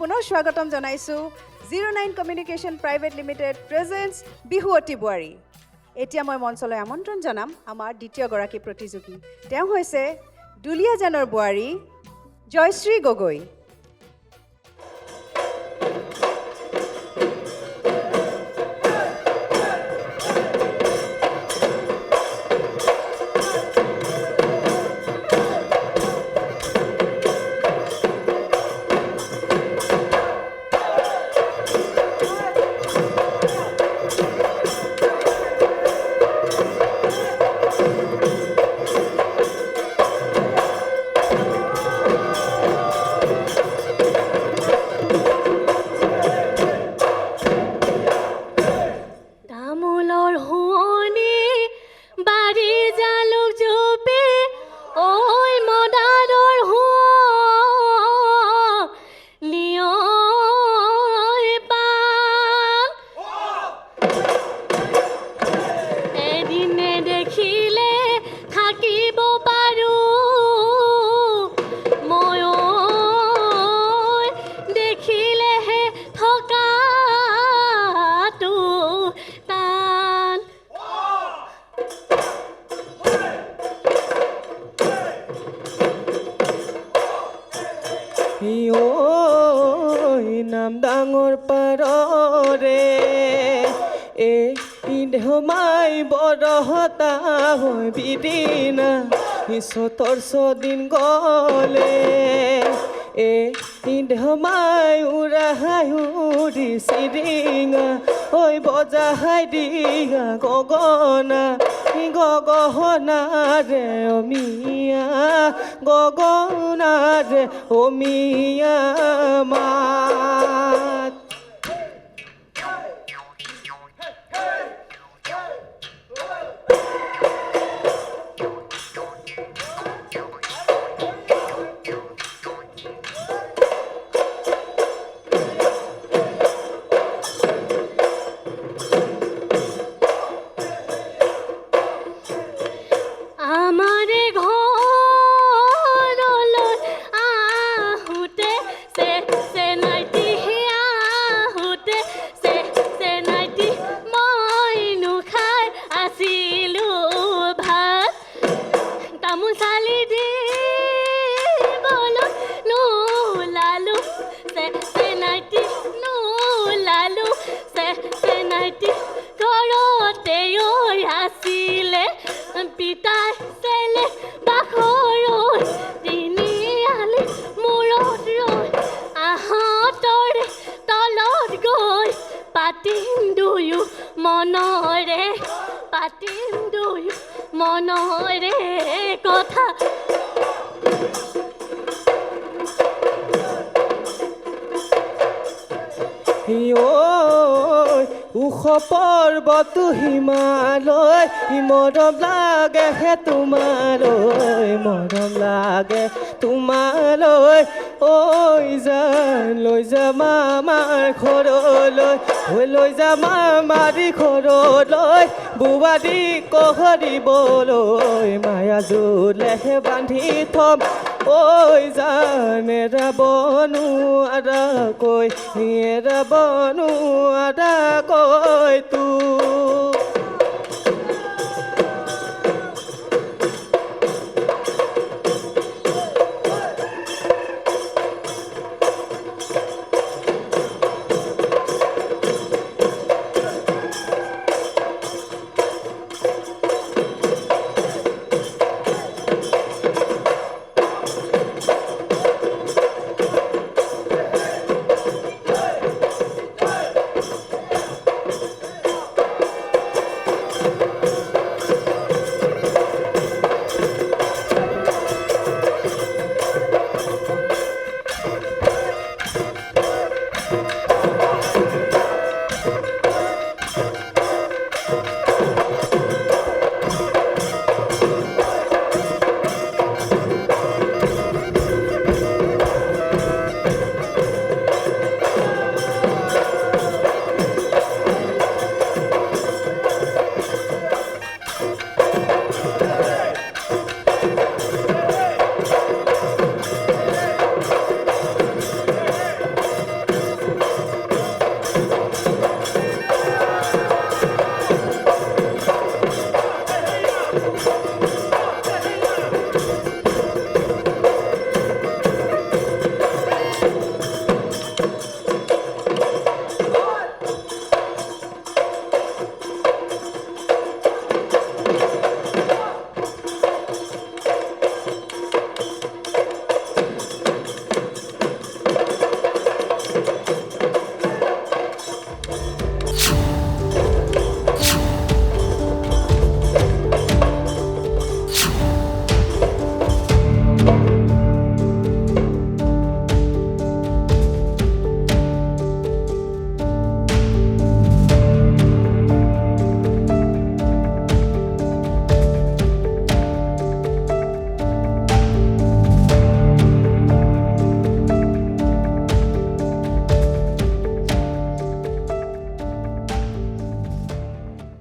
পুনৰ স্বাগতম জনাইছোঁ 09 কমিউনিকেশ্যন প্ৰাইভেট লিমিটেড প্ৰেজেন্টছ বিহুৱতী বোৱাৰী। এতিয়া মই মঞ্চলৈ আমন্ত্ৰণ জনাম আমাৰ দ্বিতীয়গৰাকী প্ৰতিযোগী। তেওঁ হৈছে দুলীয়াজানৰ বোৱাৰী জয়শ্ৰী গগৈ। নাম ডাঙৰ পাৰৰে ঢমাই বৰহতা হৈ বিদিনা চতৰ ছদিন গলে ঢমাই উৰাহাই উৰি চিৰিঙা ঐ বজাহাই দিঙা গগনা গগনাৰে অমিয়া গগনাৰে অমিয়া মাত মনৰে কথা উখ পৰ্বত হিমালয় মৰম লাগে হে তোমালৈ মৰম লাগে তোমালৈ ঐ জান লৈ যাম আমাৰ ঘৰলৈ লৈ যাম আমাৰ ঘৰলৈ বুৱাৰী কহৰিবলৈ মায়া জোলেহে বান্ধি থম ঐ জান এৰাবনুৱাৰাকৈ এৰাবনুৱাৰাকৈ তোক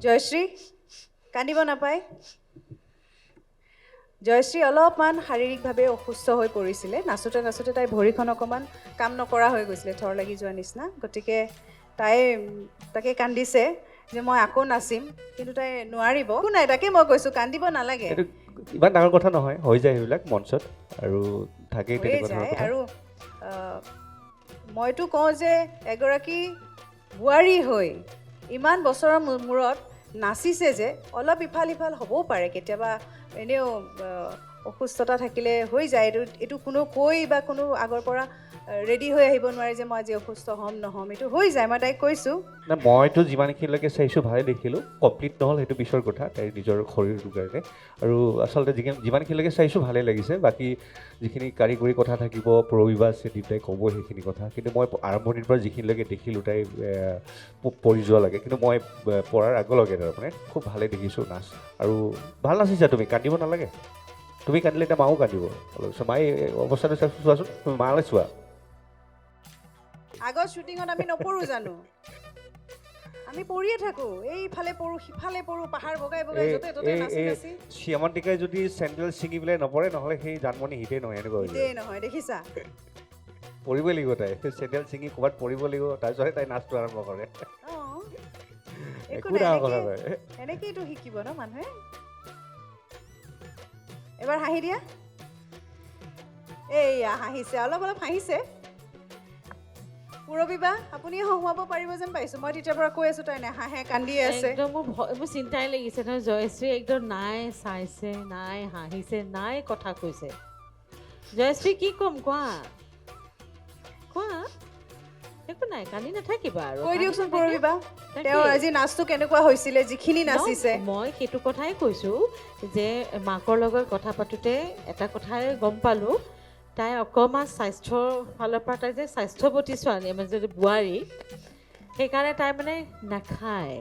জয়শ্ৰী কান্দিব নাপায় জয়শ্ৰী অলপমান শাৰীৰিকভাৱে অসুস্থ হৈ পৰিছিলে নাচোঁতে নাচোঁতে তাই ভৰিখন অকণমান কাম নকৰা হৈ গৈছিলে থৰ লাগি যোৱা নিচিনা গতিকে তাই তাকে কান্দিছে যে মই আকৌ নাচিম কিন্তু তাই নোৱাৰিব একো নাই তাকে মই কৈছোঁ কান্দিব নালাগে এইটো ইমান ডাঙৰ কথা নহয় হৈ যায় সেইবিলাক মঞ্চত আৰু থাকেই হৈয়ে তেনেকুৱা ধৰণৰ যায় কথা আৰু মইতো কওঁ যে এগৰাকী বোৱাৰী হৈ ইমান বছৰৰ মূৰত নাচিছে যে অলপ ইফাল সিফাল হ'বও পাৰে কেতিয়াবা এনেও অসুস্থতা থাকিলে হৈ যায় এইটো কোনো কৈ বা কোনো আগৰ পৰা ৰেডি হৈ আহিব নোৱাৰে যে মই আজি অসুস্থ হ'ম নহ'ম এইটো হৈ যায় মই তাইক কৈছোঁ না মইতো যিমানখিনিলৈকে চাইছোঁ ভালে দেখিলোঁ কমপ্লিট নহ'ল সেইটো পিছৰ কথা তাইৰ নিজৰ শৰীৰটোৰ কাৰণে আৰু আচলতে যিমানখিনিলৈকে চাইছোঁ ভালেই লাগিছে বাকী যিখিনি কাৰিকৰী কথা থাকিব পৰবিবা আছে দীপদাই ক'ব সেইখিনি কথা কিন্তু মই আৰম্ভণিৰ পৰা যিখিনিলৈকে দেখিলোঁ তাই পৰি যোৱা লাগে কিন্তু মই পৰাৰ আগলৈকে তাৰমানে খুব ভালেই দেখিছোঁ নাচ আৰু ভাল নাচিছা তুমি কান্দিব নালাগে তুমি কান্দিলে এতিয়া মাও কান্দিব অলপ মায়ে অৱস্থাটো চোৱাচোন তুমি মালৈ চোৱা আগত শ্বুটিঙত আমি নপৰোঁ জানো আমি পৰিয়ে থাকোঁ এইফালে পৰোঁ সিফালে পৰোঁ পাহাৰ বগাই বগাই য'তে ত'তে নাচি নাচি শ্যামন্তিকাই যদি চেণ্ডেল ছিঙি পেলাই নপৰে নহ'লে সেই জানমণি হিতেই নহয় এনেকুৱা হৈ যায় দেই নহয় দেখিছা পৰিবই লাগিব তাই চেণ্ডেল ছিঙি ক'ৰবাত পৰিব লাগিব তাৰপিছতহে তাই নাচটো আৰম্ভ কৰে অঁ একো ডাঙৰ কথা নহয় এনেকেইতো শিকিব ন মানুহে এবাৰ হাঁহি দিয়া এইয়া হাঁহিছে অলপ অলপ হাঁহিছে পূৰবীবা আপুনি হহুৱাব পাৰিব যেন পাইছোঁ মই তেতিয়াৰ পৰা কৈ আছোঁ তাই নাহাঁহে কান্দিয়ে আছে একদম মোৰ চিন্তাই লাগিছে নহয় জয়শ্ৰী একদম নাই চাইছে নাই হাঁহিছে নাই কথা কৈছে জয়শ্ৰী কি ক'ম কোৱা কোৱা একো নাই কান্দি নাথাকিবা আৰু কৈ দিয়কচোন পূৰবীবা তাকে। তেওঁৰ আজি নাচটো কেনেকুৱা হৈছিলে যিখিনি নাচিছে মই সেইটো কথাই কৈছোঁ যে মাকৰ লগত কথা পাতোঁতে এটা কথাই গম পালোঁ তাই অকণমান স্বাস্থ্যৰ ফালৰ পৰা তাই যে স্বাস্থ্যৱতী ছোৱালী মানে যদি বোৱাৰী সেইকাৰণে তাই মানে নাখায়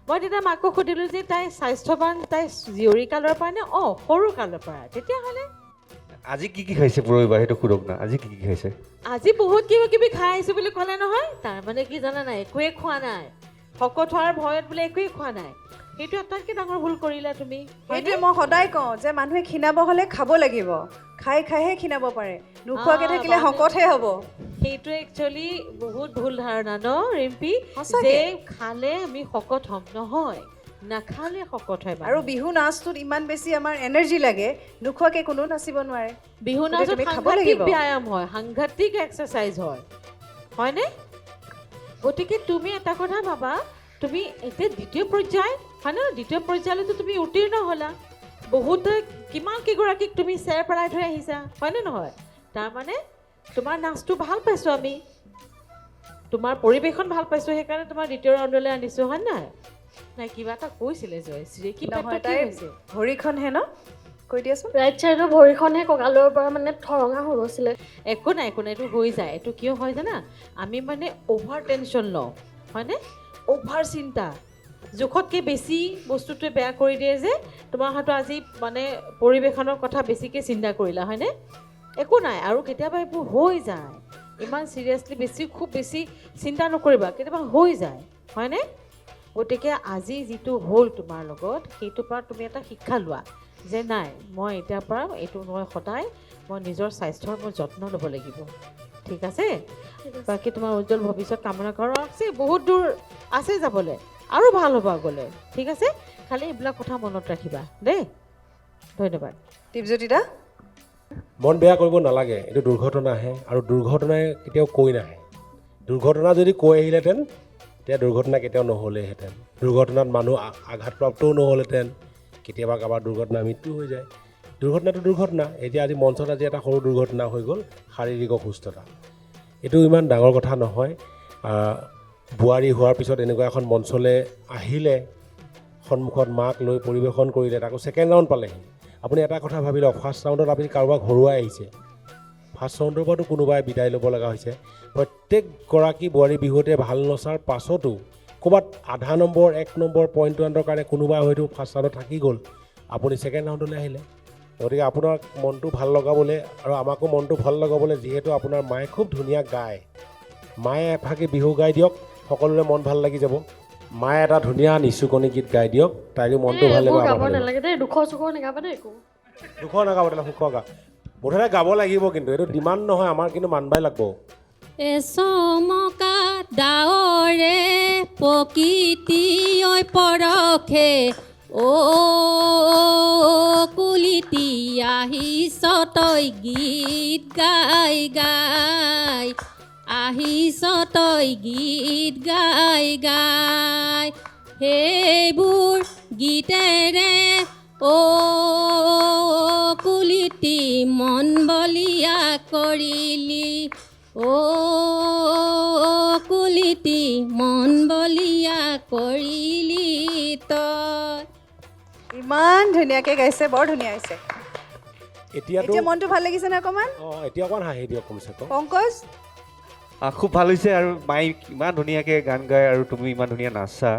মই তেতিয়া মাকক সুধিলোঁ যে তাই স্বাস্থ্যৱান তাই জীয়ৰী কালৰ পৰা নে অঁ সৰু কালৰ পৰা তেতিয়াহ'লে আজি কি কি খাইছে পৰহিবা সেইটো সোধক না আজি কি কি খাইছে আজি বহুত কিবা কিবি খাই আহিছোঁ বুলি ক'লে নহয় তাৰমানে কি জানা নাই একোৱে খোৱা নাই শকত হোৱাৰ ভয়ত বোলে একোৱেই খোৱা নাই সেইটো আটাইতকৈ ডাঙৰ ভুল কৰিলা তুমি সেইটোৱে মই সদায় কওঁ যে মানুহে ক্ষীণাব হ'লে খাব লাগিব খাই খাইহে ক্ষীণাব পাৰে নোখোৱাকৈ থাকিলে শকতহে হ'ব সেইটো একচুৱেলি বহুত ভুল ধাৰণা ন ৰিম্পী সঁচাকে। যে খালে আমি শকত হ'ম নহয় নাখালে শকত হয় আৰু বিহু নাচটোত ইমান বেছি আমাৰ এনাৰ্জি লাগে নোখোৱাকৈ কোনো নাচিব নোৱাৰে বিহু গতিকে নাচত তুমি খাব সাংঘাতিক লাগিব। ব্যায়াম হয় সাংঘাতিক এক্সাৰচাইজ হয় হয়নে গতিকে তুমি এটা কথা ভাবা তুমি এতিয়া দ্বিতীয় পৰ্যায় হয় ন দ্বিতীয় পৰ্যায়লৈতো তুমি উত্তীৰ্ণ হ'লা বহুত কিমান কেইগৰাকীক তুমি চেৰ পেলাই থৈ আহিছা হয়নে নহয় তাৰমানে তোমাৰ নাচটো ভাল পাইছোঁ আমি তোমাৰ পৰিৱেশন ভাল পাইছোঁ সেইকাৰণে তোমাৰ দ্বিতীয় ৰাউণ্ডলৈ আনিছোঁ হয় নাই নাই কিবা এটা কৈছিলে জয়শ্ৰী কি নহয় পেটত কি তাই হৈছে ভৰিখনহে ন কৈ দিয়াচোন ৰাইট চাইডৰ ভৰিখনহে কঁকালৰ পৰা মানে ঠৰঙা হৈ গৈছিলে একো নাই এইটো হৈ যায় এইটো কিয় হয় জানা আমি মানে অ'ভাৰ টেনশ্যন লওঁ হয়নে অ'ভাৰ চিন্তা জোখতকৈ বেছি বস্তুটোৱে বেয়া কৰি দিয়ে যে তোমাৰ হয়তো আজি মানে পৰিৱেশনৰ কথা বেছিকৈ চিন্তা কৰিলা হয়নে একো নাই আৰু কেতিয়াবা এইবোৰ হৈ যায় ইমান চিৰিয়াছলি খুব বেছি চিন্তা নকৰিবা কেতিয়াবা হৈ যায় হয়নে গতিকে আজি যিটো হ'ল তোমাৰ লগত সেইটোৰ পৰা তুমি এটা শিক্ষা লোৱা যে নাই মই এতিয়াৰ পৰা এইটো মই সদায় মই নিজৰ স্বাস্থ্যৰ মই যত্ন ল'ব লাগিব ঠিক আছে বাকী তোমাৰ উজ্জ্বল ভৱিষ্যত কামনা কৰা আছে বহুত দূৰ আছে যাবলৈ আৰু ভাল হ'ব আগলৈ ঠিক আছে খালি এইবিলাক কথা মনত ৰাখিবা দেই ধন্যবাদ দীপজ্যোতিদা মন বেয়া কৰিব নালাগে এইটো দুৰ্ঘটনা আহে আৰু দুৰ্ঘটনাই কেতিয়াও কৈ নাহে দুৰ্ঘটনা যদি কৈ আহিলেহেঁতেন তেতিয়া দুৰ্ঘটনা কেতিয়াও নহ'লেহেঁতেন দুৰ্ঘটনাত মানুহ আঘাতপ্ৰাপ্তও নহ'লহেঁতেন কেতিয়াবা কাৰোবাৰ দুৰ্ঘটনা মৃত্যু হৈ যায় দুৰ্ঘটনাটো দুৰ্ঘটনা এতিয়া আজি মঞ্চত আজি এটা সৰু দুৰ্ঘটনা হৈ গ'ল শাৰীৰিক অসুস্থতা এইটো ইমান ডাঙৰ কথা নহয় বোৱাৰী হোৱাৰ পিছত এনেকুৱা এখন মঞ্চলৈ আহিলে সন্মুখত মাক লৈ পৰিৱেশন কৰিলে তাকো ছেকেণ্ড ৰাউণ্ড পালেহি আপুনি এটা কথা ভাবি লওক ফাৰ্ষ্ট ৰাউণ্ডত আপুনি কাৰোবাক হৰুৱাই আহিছে ফাৰ্ষ্ট ৰাউণ্ডৰ পৰাতো কোনোবাই বিদায় ল'ব লগা হৈছে প্ৰত্যেকগৰাকী বোৱাৰী বিহুতে ভাল নচাৰ পাছতো ক'ৰবাত আধা নম্বৰ 1 নম্বৰ পইণ্ট ওৱানৰ কাৰণে কোনোবাই হয়তো ফাৰ্ষ্ট ৰাউণ্ডত থাকি গ'ল আপুনি ছেকেণ্ড ৰাউণ্ডলৈ আহিলে গতিকে আপোনাৰ মনটো ভাল লগাবলৈ আৰু আমাকো মনটো ভাল লগাবলৈ যিহেতু আপোনাৰ মায়ে খুব ধুনীয়া গায় মায়ে এফাকি বিহু গাই দিয়ক সকলোৰে মন ভাল লাগি যাব মায়ে এটা ধুনীয়া নিচুকনি গীত গাই দিয়ক, তাইৰো মনটো ভাল লাগিব, এইবোৰ গাব আমাৰ ভাল লাগিব। নালাগে দেই, দুখৰ চুখৰ নেগাবা দেই একো। দুখৰ নাগাব, তেতিয়াহ'লে সুখৰ গা। মুঠতে গাব লাগিব, কিন্তু এইটো ডিমাণ্ড নহয়, আমাৰ কিন্তু মানবাই লাগব। চমকা ডাৱৰে প্ৰকৃতি পৰখে অ কুলিতি আহিছ তই গীত গাই গাই, আহিছ তই গীত গাই গাই, সেইবোৰ গীতেৰে অ কুলিতি মন বলিয়া কৰিলি, অ কুলিতি মন বলিয়া কৰিলি তই। ইমান ধুনীয়াকৈ গাইছে, বৰ ধুনীয়া হৈছে। এতিয়াতো এতিয়া মনটো ভাল লাগিছে নে অকণমান? এতিয়া অকণমান হাঁহি দিয়ক কমচে কম। পংকজ, খুব ভাল হৈছে। আৰু মায়ে ইমান ধুনীয়াকৈ গান গায় আৰু তুমি ইমান ধুনীয়া নাচা।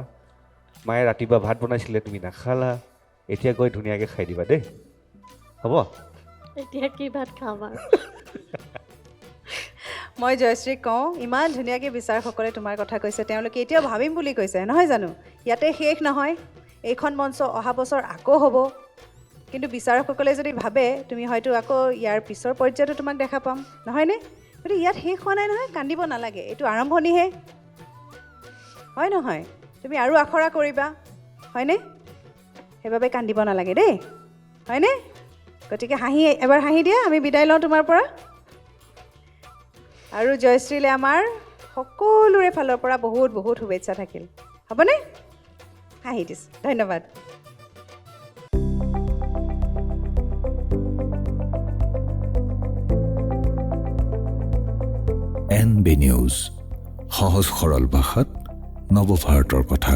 মায়ে ৰাতিপুৱা ভাত বনাইছিলে, তুমি নাখালা, এতিয়া গৈ ধুনীয়াকৈ খাই দিবা দেই, হ'ব? এতিয়া কি ভাত খাম আৰু। মই জয়শ্ৰীক কওঁ, ইমান ধুনীয়াকৈ বিচাৰকসকলে তোমাৰ কথা কৈছে, তেওঁলোকে এতিয়াও ভাবিম বুলি কৈছে, নহয় জানো? ইয়াতে শেষ নহয়, এইখন মঞ্চ অহা বছৰ আকৌ হ'ব। কিন্তু বিচাৰকসকলে যদি ভাবে, তুমি হয়তো আকৌ ইয়াৰ পিছৰ পৰ্যায়তো তোমাক দেখা পাম, নহয়নে? গতিকে ইয়াত শেষ হোৱা নাই নহয়, কান্দিব নালাগে, এইটো আৰম্ভণিহে, হয় নহয়? তুমি আৰু আখৰা কৰিবা, হয়নে? সেইবাবে কান্দিব নালাগে দেই, হয়নে? গতিকে এবাৰ হাঁহি দিয়া, আমি বিদায় লওঁ তোমাৰ পৰা। আৰু জয়শ্ৰীলৈ আমাৰ সকলোৰে ফালৰ পৰা বহুত বহুত শুভেচ্ছা থাকিল, হ'বনে? হাঁহি দিছোঁ, ধন্যবাদ। NB নিউজ, সহজ সৰল ভাষাত নৱভাৰতৰ কথা।